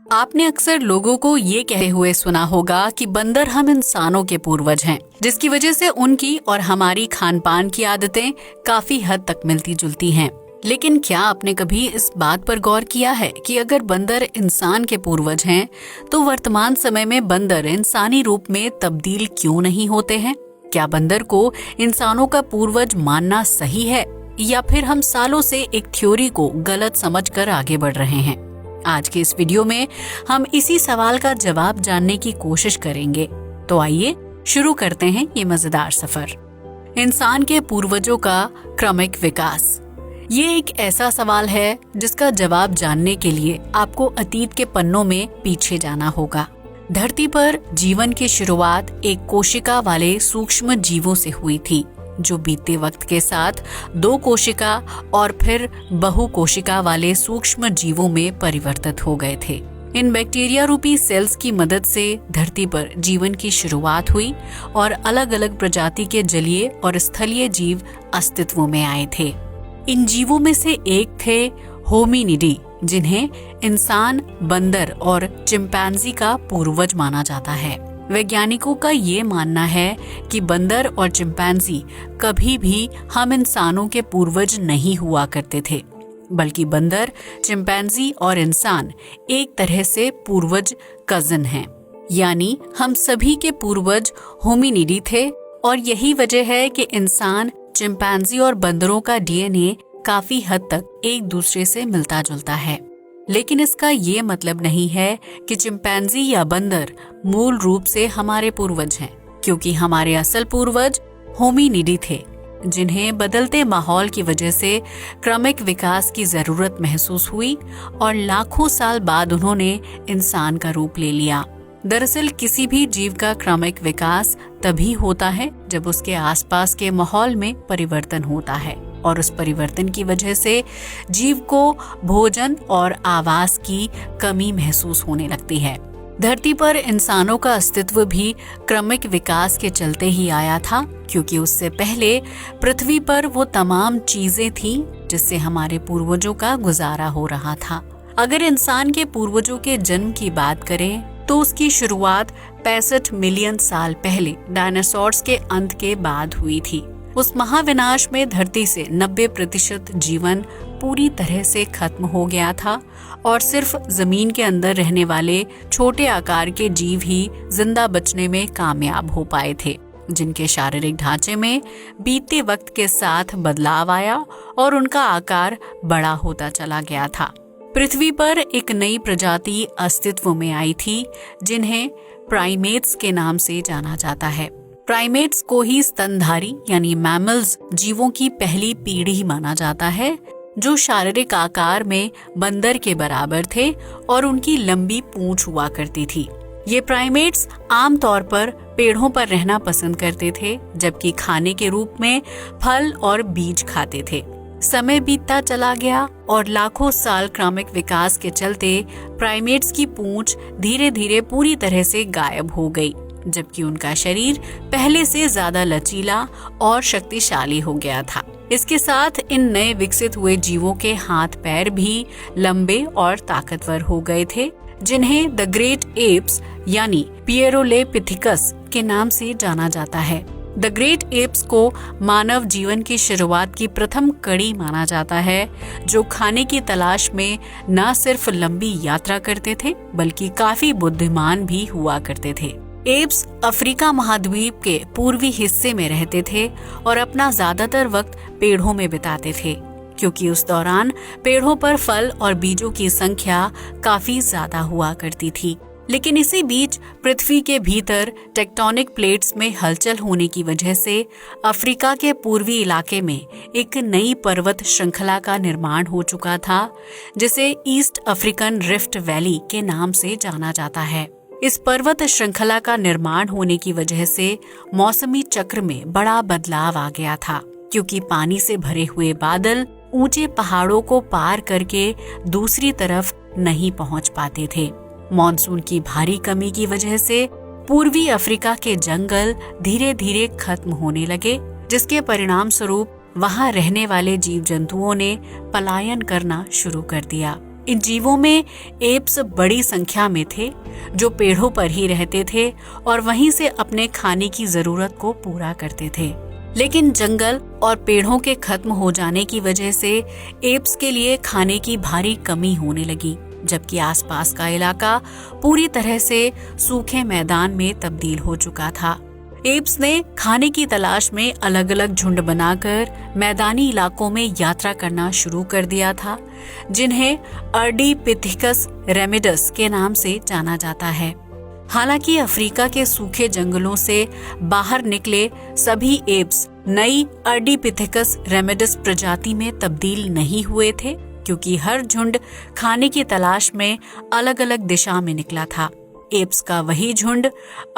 आपने अक्सर लोगों को ये कहते हुए सुना होगा कि बंदर हम इंसानों के पूर्वज हैं, जिसकी वजह से उनकी और हमारी खान पान की आदतें काफी हद तक मिलती जुलती हैं। लेकिन क्या आपने कभी इस बात पर गौर किया है कि अगर बंदर इंसान के पूर्वज हैं, तो वर्तमान समय में बंदर इंसानी रूप में तब्दील क्यों नहीं होते हैं? क्या बंदर को इंसानों का पूर्वज मानना सही है, या फिर हम सालों से एक थ्योरी को गलत समझकर आगे बढ़ रहे हैं? आज के इस वीडियो में हम इसी सवाल का जवाब जानने की कोशिश करेंगे। तो आइए शुरू करते हैं ये मजेदार सफर। इंसान के पूर्वजों का क्रमिक विकास। ये एक ऐसा सवाल है जिसका जवाब जानने के लिए आपको अतीत के पन्नों में पीछे जाना होगा। धरती पर जीवन की शुरुआत एक कोशिका वाले सूक्ष्म जीवों से हुई थी, जो बीते वक्त के साथ 2 कोशिका और फिर बहु कोशिका वाले सूक्ष्म जीवों में परिवर्तित हो गए थे। इन बैक्टीरिया रूपी सेल्स की मदद से धरती पर जीवन की शुरुआत हुई और अलग अलग प्रजाति के जलीय और स्थलीय जीव अस्तित्व में आए थे। इन जीवों में से एक थे होमिनिडी, जिन्हें इंसान, बंदर और चिंपैंजी का पूर्वज माना जाता है। वैज्ञानिकों का ये मानना है कि बंदर और चिंपैंजी कभी भी हम इंसानों के पूर्वज नहीं हुआ करते थे, बल्कि बंदर, चिंपैंजी और इंसान एक तरह से पूर्वज कजिन हैं। यानी हम सभी के पूर्वज होमिनिडी थे, और यही वजह है कि इंसान, चिंपैंजी और बंदरों का डीएनए काफी हद तक एक दूसरे से मिलता जुलता है। लेकिन इसका ये मतलब नहीं है कि चिंपैंजी या बंदर मूल रूप से हमारे पूर्वज हैं, क्योंकि हमारे असल पूर्वज होमिनिडी थे, जिन्हें बदलते माहौल की वजह से क्रमिक विकास की जरूरत महसूस हुई और लाखों साल बाद उन्होंने इंसान का रूप ले लिया। दरअसल किसी भी जीव का क्रमिक विकास तभी होता है जब उसके आसपास के माहौल में परिवर्तन होता है, और उस परिवर्तन की वजह से जीव को भोजन और आवास की कमी महसूस होने लगती है। धरती पर इंसानों का अस्तित्व भी क्रमिक विकास के चलते ही आया था, क्योंकि उससे पहले पृथ्वी पर वो तमाम चीजें थीं जिससे हमारे पूर्वजों का गुजारा हो रहा था। अगर इंसान के पूर्वजों के जन्म की बात करें तो उसकी शुरुआत 65 मिलियन साल पहले डायनासोर्स के अंत के बाद हुई थी। उस महाविनाश में धरती से 90% जीवन पूरी तरह से खत्म हो गया था, और सिर्फ जमीन के अंदर रहने वाले छोटे आकार के जीव ही जिंदा बचने में कामयाब हो पाए थे, जिनके शारीरिक ढांचे में बीते वक्त के साथ बदलाव आया और उनका आकार बड़ा होता चला गया था। पृथ्वी पर एक नई प्रजाति अस्तित्व में आई थी, जिन्हें प्राइमेट्स के नाम से जाना जाता है। प्राइमेट्स को ही स्तनधारी यानी मैमल्स जीवों की पहली पीढ़ी माना जाता है, जो शारीरिक आकार में बंदर के बराबर थे और उनकी लंबी पूंछ हुआ करती थी। ये प्राइमेट्स आमतौर पर पेड़ों पर रहना पसंद करते थे, जबकि खाने के रूप में फल और बीज खाते थे। समय बीतता चला गया और लाखों साल क्रमिक विकास के चलते प्राइमेट्स की पूंछ धीरे धीरे पूरी तरह से गायब हो गई, जबकि उनका शरीर पहले से ज्यादा लचीला और शक्तिशाली हो गया था। इसके साथ इन नए विकसित हुए जीवों के हाथ पैर भी लंबे और ताकतवर हो गए थे, जिन्हें द ग्रेट एप्स यानी पिएरोलेपिथिकस के नाम से जाना जाता है। द ग्रेट एप्स को मानव जीवन की शुरुआत की प्रथम कड़ी माना जाता है, जो खाने की तलाश में न सिर्फ लंबी यात्रा करते थे, बल्कि काफी बुद्धिमान भी हुआ करते थे। एप्स अफ्रीका महाद्वीप के पूर्वी हिस्से में रहते थे और अपना ज्यादातर वक्त पेड़ों में बिताते थे, क्योंकि उस दौरान पेड़ों पर फल और बीजों की संख्या काफी ज्यादा हुआ करती थी। लेकिन इसी बीच पृथ्वी के भीतर टेक्टोनिक प्लेट्स में हलचल होने की वजह से अफ्रीका के पूर्वी इलाके में एक नई पर्वत श्रृंखला का निर्माण हो चुका था, जिसे ईस्ट अफ्रीकन रिफ्ट वैली के नाम से जाना जाता है। इस पर्वत श्रृंखला का निर्माण होने की वजह से मौसमी चक्र में बड़ा बदलाव आ गया था, क्योंकि पानी से भरे हुए बादल ऊंचे पहाड़ों को पार करके दूसरी तरफ नहीं पहुंच पाते थे। मॉनसून की भारी कमी की वजह से पूर्वी अफ्रीका के जंगल धीरे धीरे खत्म होने लगे, जिसके परिणाम स्वरूप वहां रहने वाले जीव जंतुओं ने पलायन करना शुरू कर दिया। इन जीवों में एप्स बड़ी संख्या में थे जो पेड़ों पर ही रहते थे और वहीं से अपने खाने की जरूरत को पूरा करते थे। लेकिन जंगल और पेड़ों के खत्म हो जाने की वजह से एप्स के लिए खाने की भारी कमी होने लगी, जबकि आसपास का इलाका पूरी तरह से सूखे मैदान में तब्दील हो चुका था। एप्स ने खाने की तलाश में अलग अलग झुंड बनाकर मैदानी इलाकों में यात्रा करना शुरू कर दिया था, जिन्हें अर्डीपिथेकस रेमिडस के नाम से जाना जाता है। हालांकि अफ्रीका के सूखे जंगलों से बाहर निकले सभी एप्स नई अर्डीपिथेकस रेमिडस प्रजाति में तब्दील नहीं हुए थे, क्योंकि हर झुंड खाने की तलाश में अलग अलग दिशा में निकला था। एप्स का वही झुंड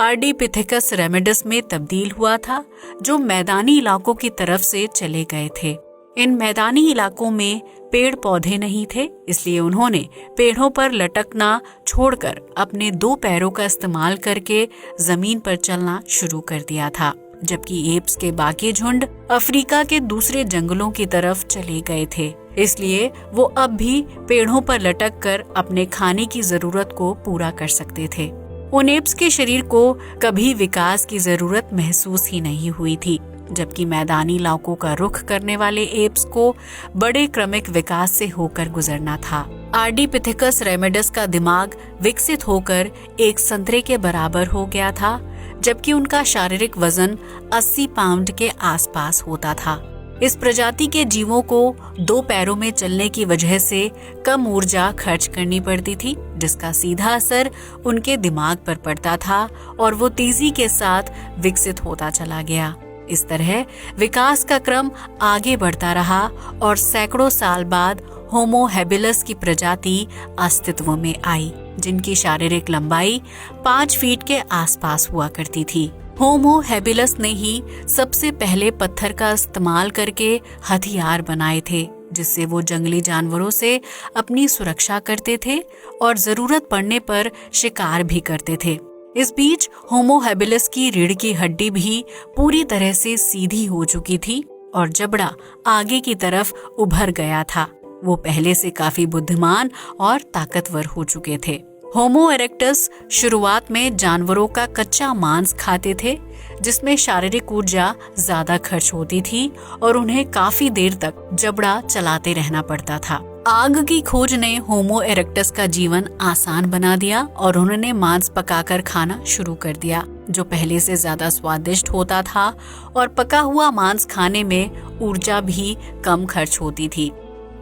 अर्डीपिथेकस रेमिडस में तब्दील हुआ था जो मैदानी इलाकों की तरफ से चले गए थे। इन मैदानी इलाकों में पेड़ पौधे नहीं थे, इसलिए उन्होंने पेड़ों पर लटकना छोड़कर अपने 2 पैरों का इस्तेमाल करके जमीन पर चलना शुरू कर दिया था, जबकि एप्स के बाकी झुंड अफ्रीका के दूसरे जंगलों की तरफ चले गए थे। इसलिए वो अब भी पेड़ों पर लटक कर अपने खाने की जरूरत को पूरा कर सकते थे। उन एप्स के शरीर को कभी विकास की जरूरत महसूस ही नहीं हुई थी, जबकि मैदानी इलाकों का रुख करने वाले एप्स को बड़े क्रमिक विकास से होकर गुजरना था। अर्डीपिथेकस रेमिडस का दिमाग विकसित होकर एक संतरे के बराबर हो गया था, जबकि उनका शारीरिक वजन 80 पाउंड के आसपास होता था। इस प्रजाति के जीवों को 2 पैरों में चलने की वजह से कम ऊर्जा खर्च करनी पड़ती थी, जिसका सीधा असर उनके दिमाग पर पड़ता था और वो तेजी के साथ विकसित होता चला गया। इस तरह विकास का क्रम आगे बढ़ता रहा और सैकड़ों साल बाद होमो हैबिलस की प्रजाति अस्तित्व में आई, जिनकी शारीरिक लंबाई 5 फीट के आसपास हुआ करती थी। होमो हैबिलस ने ही सबसे पहले पत्थर का इस्तेमाल करके हथियार बनाए थे, जिससे वो जंगली जानवरों से अपनी सुरक्षा करते थे और जरूरत पड़ने पर शिकार भी करते थे। इस बीच होमो हैबिलस की रीढ़ की हड्डी भी पूरी तरह से सीधी हो चुकी थी और जबड़ा आगे की तरफ उभर गया था। वो पहले से काफी बुद्धिमान और ताकतवर हो चुके थे। होमो इरेक्टस शुरुआत में जानवरों का कच्चा मांस खाते थे, जिसमें शारीरिक ऊर्जा ज्यादा खर्च होती थी और उन्हें काफी देर तक जबड़ा चलाते रहना पड़ता था। आग की खोज ने होमो इरेक्टस का जीवन आसान बना दिया और उन्होंने मांस पकाकर खाना शुरू कर दिया, जो पहले से ज्यादा स्वादिष्ट होता था और पका हुआ मांस खाने में ऊर्जा भी कम खर्च होती थी।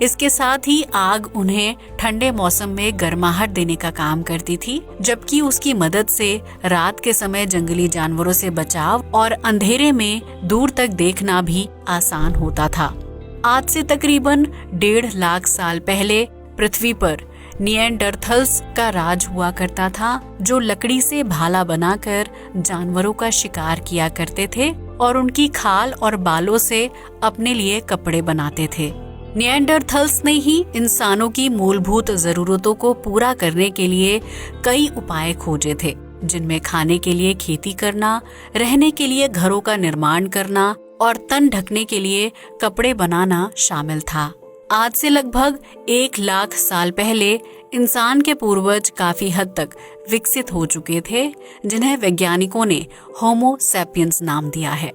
इसके साथ ही आग उन्हें ठंडे मौसम में गर्माहट देने का काम करती थी, जबकि उसकी मदद से रात के समय जंगली जानवरों से बचाव और अंधेरे में दूर तक देखना भी आसान होता था। आज से तकरीबन 1.5 लाख साल पहले पृथ्वी पर निएंडरथल्स का राज हुआ करता था, जो लकड़ी से भाला बनाकर जानवरों का शिकार किया करते थे और उनकी खाल और बालों से अपने लिए कपड़े बनाते थे। निएंडरथल्स ने ही इंसानों की मूलभूत जरूरतों को पूरा करने के लिए कई उपाय खोजे थे, जिनमें खाने के लिए खेती करना, रहने के लिए घरों का निर्माण करना और तन ढकने के लिए कपड़े बनाना शामिल था। आज से लगभग 1 लाख साल पहले इंसान के पूर्वज काफी हद तक विकसित हो चुके थे, जिन्हें वैज्ञानिकों ने होमो सैपियंस नाम दिया है।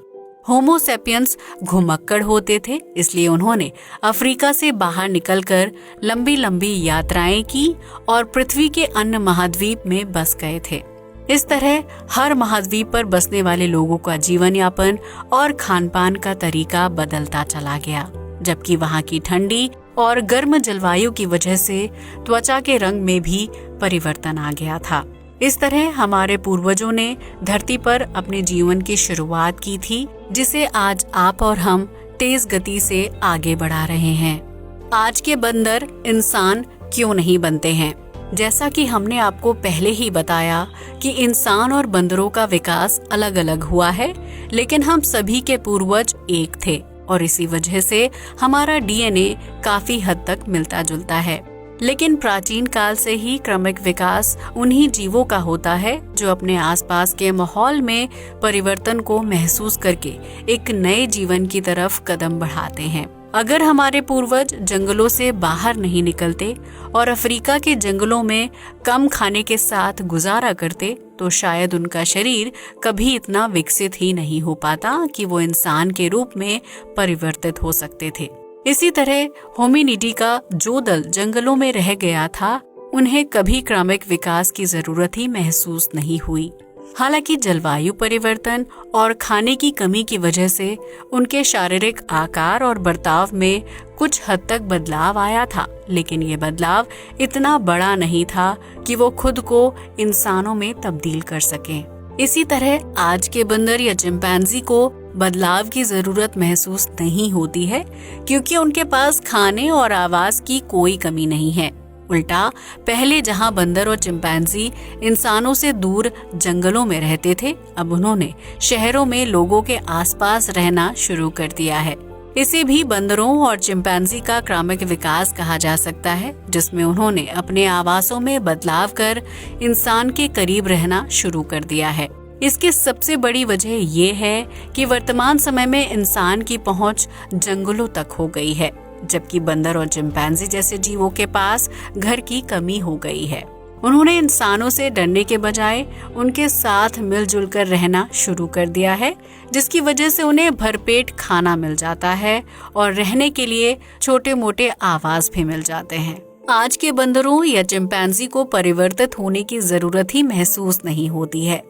होमो सैपियंस घुमक्कड़ होते थे, इसलिए उन्होंने अफ्रीका से बाहर निकलकर लंबी लंबी यात्राएं की और पृथ्वी के अन्य महाद्वीप में बस गए थे। इस तरह हर महाद्वीप पर बसने वाले लोगों का जीवन यापन और खान पान का तरीका बदलता चला गया, जबकि वहाँ की ठंडी और गर्म जलवायु की वजह से त्वचा के रंग में भी परिवर्तन आ गया था। इस तरह हमारे पूर्वजों ने धरती पर अपने जीवन की शुरुआत की थी, जिसे आज आप और हम तेज गति से आगे बढ़ा रहे हैं। आज के बंदर इंसान क्यों नहीं बनते हैं? जैसा कि हमने आपको पहले ही बताया कि इंसान और बंदरों का विकास अलग अलग हुआ है, लेकिन हम सभी के पूर्वज एक थे और इसी वजह से हमारा डीएनए काफी हद तक मिलता जुलता है। लेकिन प्राचीन काल से ही क्रमिक विकास उन्हीं जीवों का होता है जो अपने आसपास के माहौल में परिवर्तन को महसूस करके एक नए जीवन की तरफ कदम बढ़ाते हैं। अगर हमारे पूर्वज जंगलों से बाहर नहीं निकलते और अफ्रीका के जंगलों में कम खाने के साथ गुजारा करते तो शायद उनका शरीर कभी इतना विकसित ही नहीं हो पाता कि वो इंसान के रूप में परिवर्तित हो सकते थे। इसी तरह होमिनिडी का जो दल जंगलों में रह गया था, उन्हें कभी क्रमिक विकास की जरूरत ही महसूस नहीं हुई। हालांकि जलवायु परिवर्तन और खाने की कमी की वजह से उनके शारीरिक आकार और बर्ताव में कुछ हद तक बदलाव आया था, लेकिन ये बदलाव इतना बड़ा नहीं था कि वो खुद को इंसानों में तब्दील कर सकें। इसी तरह आज के बंदर या चिंपैंजी को बदलाव की जरूरत महसूस नहीं होती है, क्योंकि उनके पास खाने और आवास की कोई कमी नहीं है। उल्टा पहले जहां बंदर और चिंपैंजी इंसानों से दूर जंगलों में रहते थे, अब उन्होंने शहरों में लोगों के आसपास रहना शुरू कर दिया है। इसे भी बंदरों और चिंपैंजी का क्रमिक विकास कहा जा सकता है, जिसमें उन्होंने अपने आवासों में बदलाव कर इंसान के करीब रहना शुरू कर दिया है। इसकी सबसे बड़ी वजह ये है कि वर्तमान समय में इंसान की पहुंच जंगलों तक हो गई है, जबकि बंदर और चिंपैंजी जैसे जीवों के पास घर की कमी हो गई है। उन्होंने इंसानों से डरने के बजाय उनके साथ मिलजुल कर रहना शुरू कर दिया है, जिसकी वजह से उन्हें भरपेट खाना मिल जाता है और रहने के लिए छोटे मोटे आवास भी मिल जाते हैं। आज के बंदरों या चिंपैंजी को परिवर्तित होने की जरूरत ही महसूस नहीं होती है,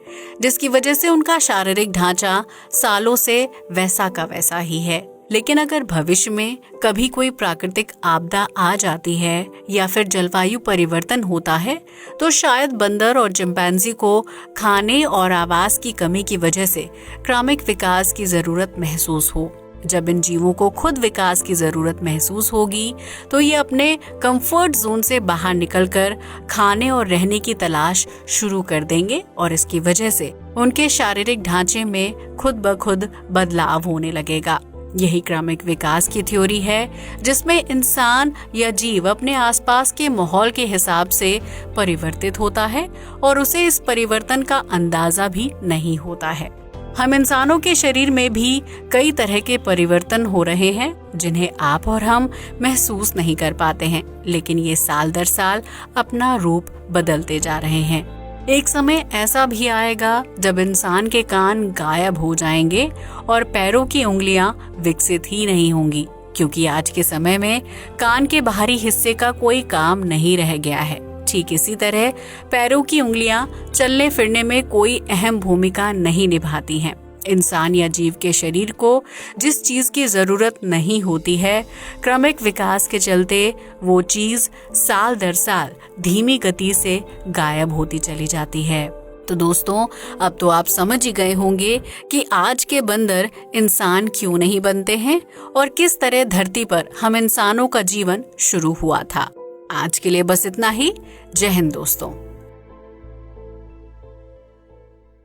जिसकी वजह से उनका शारीरिक ढांचा सालों से वैसा का वैसा ही है। लेकिन अगर भविष्य में कभी कोई प्राकृतिक आपदा आ जाती है या फिर जलवायु परिवर्तन होता है, तो शायद बंदर और चिंपैंजी को खाने और आवास की कमी की वजह से क्रमिक विकास की जरूरत महसूस हो। जब इन जीवों को खुद विकास की जरूरत महसूस होगी, तो ये अपने कंफर्ट जोन से बाहर निकलकर खाने और रहने की तलाश शुरू कर देंगे और इसकी वजह से उनके शारीरिक ढांचे में खुद ब खुद बदलाव होने लगेगा। यही क्रमिक विकास की थ्योरी है, जिसमें इंसान या जीव अपने आसपास के माहौल के हिसाब से परिवर्तित होता है और उसे इस परिवर्तन का अंदाजा भी नहीं होता है। हम इंसानों के शरीर में भी कई तरह के परिवर्तन हो रहे हैं, जिन्हें आप और हम महसूस नहीं कर पाते हैं, लेकिन ये साल दर साल अपना रूप बदलते जा रहे हैं। एक समय ऐसा भी आएगा जब इंसान के कान गायब हो जाएंगे और पैरों की उंगलियां विकसित ही नहीं होंगी, क्योंकि आज के समय में कान के बाहरी हिस्से का कोई काम नहीं रह गया है। ठीक इसी तरह पैरों की उंगलियां चलने फिरने में कोई अहम भूमिका नहीं निभाती हैं। इंसान या जीव के शरीर को जिस चीज की जरूरत नहीं होती है, क्रमिक विकास के चलते वो चीज साल दर साल धीमी गति से गायब होती चली जाती है। तो दोस्तों, अब तो आप समझ ही गए होंगे कि आज के बंदर इंसान क्यों नहीं बनते हैं और किस तरह धरती पर हम इंसानों का जीवन शुरू हुआ था। आज के लिए बस इतना ही। जय हिंद दोस्तों।